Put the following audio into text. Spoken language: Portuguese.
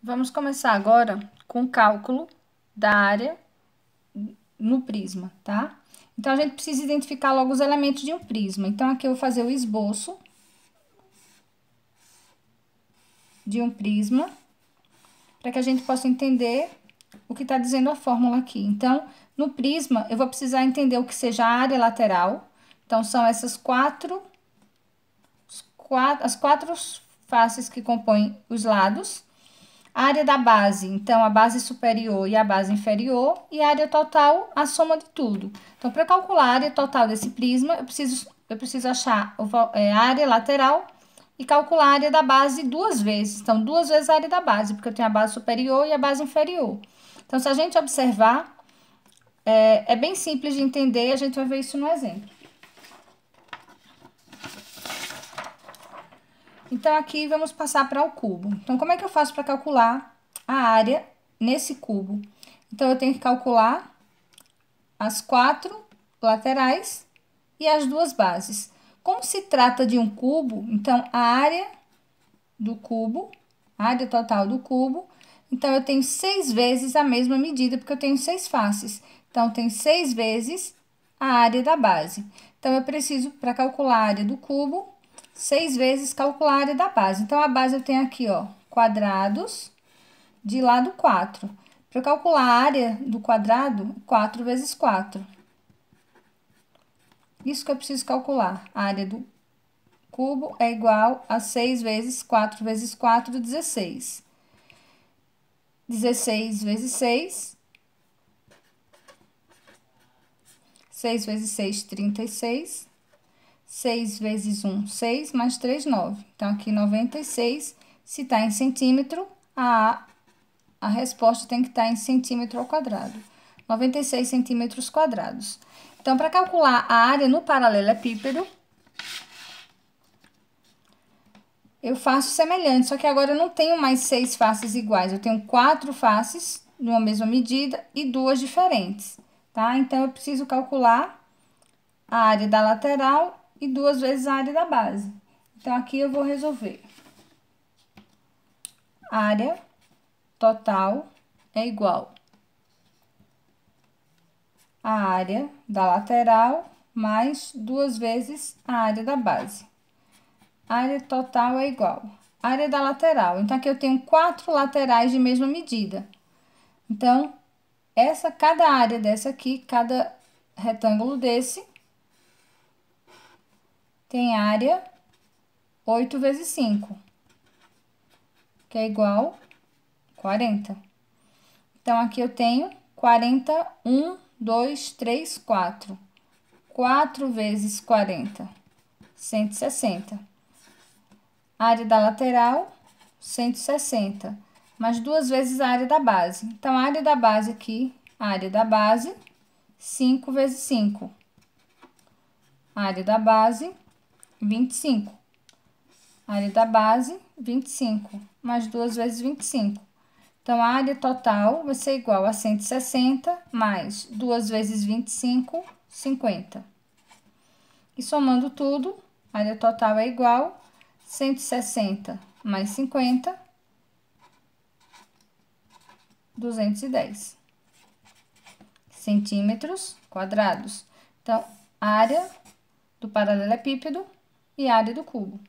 Vamos começar agora com o cálculo da área no prisma, tá? Então, a gente precisa identificar logo os elementos de um prisma. Então, aqui eu vou fazer o esboço de um prisma, para que a gente possa entender o que está dizendo a fórmula aqui. Então, no prisma, eu vou precisar entender o que seja a área lateral. Então, são essas as quatro faces que compõem os lados. A área da base, então, a base superior e a base inferior, e a área total, a soma de tudo. Então, para calcular a área total desse prisma, eu preciso achar a área lateral e calcular a área da base duas vezes. Então, duas vezes a área da base, porque eu tenho a base superior e a base inferior. Então, se a gente observar, é bem simples de entender, a gente vai ver isso no exemplo. Então, aqui vamos passar para o cubo. Então, como é que eu faço para calcular a área nesse cubo? Então, eu tenho que calcular as quatro laterais e as duas bases. Como se trata de um cubo, então, a área do cubo, a área total do cubo, então, eu tenho 6 vezes a mesma medida, porque eu tenho 6 faces. Então, eu tenho 6 vezes a área da base. Então, eu preciso, para calcular a área do cubo, 6 vezes calcular a área da base. Então, a base eu tenho aqui, ó, quadrados de lado 4. Para eu calcular a área do quadrado, 4 vezes 4. Isso que eu preciso calcular. A área do cubo é igual a 6 vezes 4 vezes 4, 16. 16 vezes 6. 6 vezes 6, 36. 6 vezes 1, 6, mais 3, 9. Então, aqui 96, se está em centímetro, a resposta tem que estar em centímetro ao quadrado. 96 centímetros quadrados. Então, para calcular a área no paralelepípedo, eu faço semelhante, só que agora eu não tenho mais 6 faces iguais. Eu tenho 4 faces numa mesma medida e 2 diferentes, tá? Então, eu preciso calcular a área da lateral e 2 vezes a área da base. Então, aqui eu vou resolver. Área total é igual a área da lateral mais 2 vezes a área da base. Área total é igual a área da lateral. Então, aqui eu tenho 4 laterais de mesma medida. Então, cada área dessa aqui, cada retângulo desse, tem área 8 vezes 5, que é igual a 40. Então, aqui eu tenho 40, 1, 2, 3, 4. 4 vezes 40, 160. Área da lateral, 160. Mais 2 vezes a área da base. Então, a área da base aqui, a área da base, 5 vezes 5. Área da base, 25. Área da base, 25. Mais 2 vezes 25. Então, a área total vai ser igual a 160 mais 2 vezes 25, 50. E somando tudo, a área total é igual a 160 mais 50, 210 centímetros quadrados. Então, a área do paralelepípedo e a área do cubo.